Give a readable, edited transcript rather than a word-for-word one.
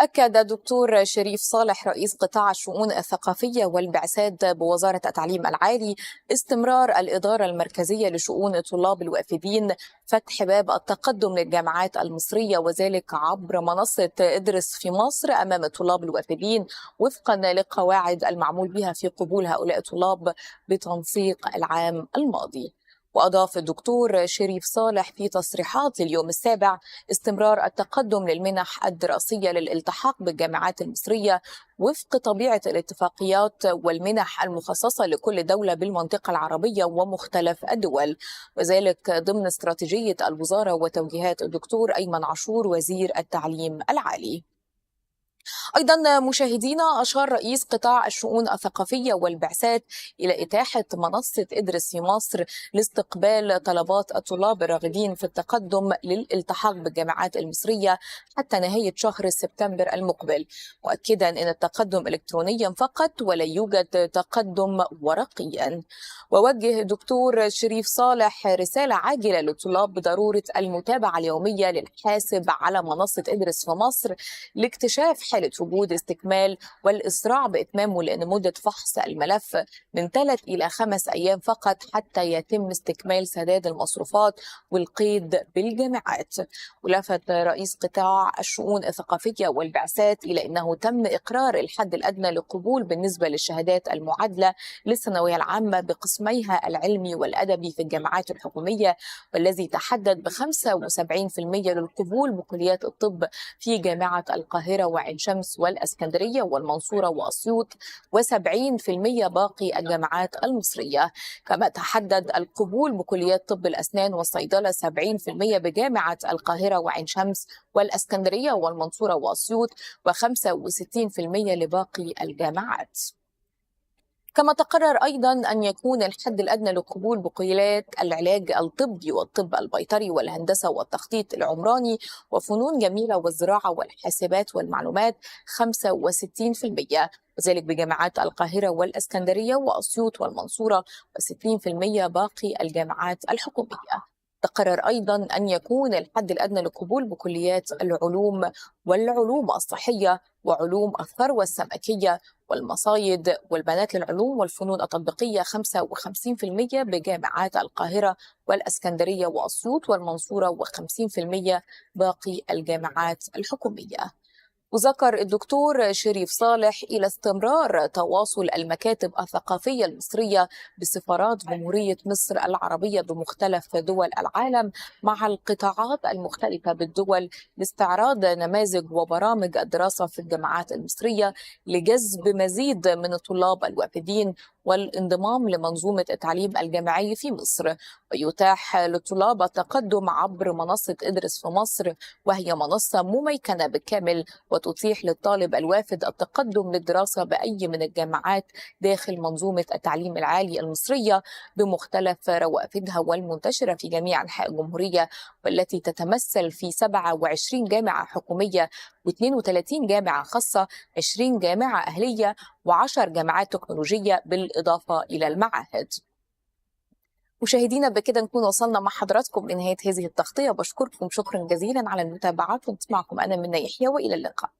أكد الدكتور شريف صالح رئيس قطاع الشؤون الثقافية والبعثات بوزارة التعليم العالي استمرار الإدارة المركزية لشؤون الطلاب الوافدين فتح باب التقدم للجامعات المصرية، وذلك عبر منصة ادرس في مصر أمام الطلاب الوافدين وفقا للقواعد المعمول بها في قبول هؤلاء الطلاب بتنسيق العام الماضي. وأضاف الدكتور شريف صالح في تصريحات اليوم السابع استمرار التقدم للمنح الدراسية للالتحاق بالجامعات المصرية وفق طبيعة الاتفاقيات والمنح المخصصة لكل دولة بالمنطقة العربية ومختلف الدول، وذلك ضمن استراتيجية الوزارة وتوجيهات الدكتور أيمن عاشور وزير التعليم العالي. أيضا مشاهدينا، أشار رئيس قطاع الشؤون الثقافية والبعثات إلى إتاحة منصة ادرس في مصر لاستقبال طلبات الطلاب الراغبين في التقدم للالتحاق بالجامعات المصرية حتى نهاية شهر سبتمبر المقبل، مؤكدا أن التقدم إلكترونيا فقط ولا يوجد تقدم ورقيا. ووجه الدكتور شريف صالح رسالة عاجلة للطلاب بضرورة المتابعة اليومية للحاسب على منصة ادرس في مصر لاكتشاف حالة وجود استكمال والإسراع بإتمامه، لأن مدة فحص الملف من 3 إلى 5 أيام فقط حتى يتم استكمال سداد المصروفات والقيد بالجامعات. ولفت رئيس قطاع الشؤون الثقافية والبعثات إلى أنه تم إقرار الحد الأدنى للقبول بالنسبة للشهادات المعادلة للثانوية العامة بقسميها العلمي والأدبي في الجامعات الحكومية، والذي تحدد ب 75% للقبول بكليات الطب في جامعة القاهرة وعين شمس والإسكندرية والمنصورة وأسيوط، و70% باقي الجامعات المصرية. كما تحدد القبول بكليات طب الأسنان والصيدلة 70% بجامعة القاهرة وعين شمس والإسكندرية والمنصورة وأسيوط، و65% لباقي الجامعات. كما تقرر أيضا أن يكون الحد الأدنى للقبول بكليات العلاج الطبي والطب البيطري والهندسة والتخطيط العمراني وفنون جميلة والزراعة والحاسبات والمعلومات 65%، وذلك بجامعات القاهرة والإسكندرية وأسيوط والمنصورة، و60% باقي الجامعات الحكومية. تقرر أيضا أن يكون الحد الأدنى للقبول بكليات العلوم والعلوم الصحية وعلوم الثروة السمكية والمصايد والبنات للعلوم والفنون التطبيقية 55% بجامعات القاهرة والإسكندرية وأسيوط والمنصورة، و50% باقي الجامعات الحكومية. وذكر الدكتور شريف صالح إلى استمرار تواصل المكاتب الثقافية المصرية بسفارات جمهورية مصر العربية بمختلف دول العالم مع القطاعات المختلفة بالدول لاستعراض نماذج وبرامج الدراسة في الجامعات المصرية لجذب مزيد من الطلاب الوافدين والانضمام لمنظومة التعليم الجامعي في مصر، ويتاح للطلاب التقدم عبر منصة ادرس في مصر، وهي منصة مميكنة بالكامل وتتيح للطالب الوافد التقدم للدراسة بأي من الجامعات داخل منظومة التعليم العالي المصرية بمختلف روافدها والمنتشرة في جميع أنحاء الجمهورية، والتي تتمثل في 27 جامعة حكومية و32 جامعة خاصة، 20 جامعة أهلية و10 جامعات تكنولوجية بالإضافة إلى المعاهد. مشاهدينا، بكده نكون وصلنا مع حضراتكم لنهاية هذه التغطية. بشكركم شكرا جزيلا على المتابعة، كنت معكم أنا منى يحيى، وإلى اللقاء.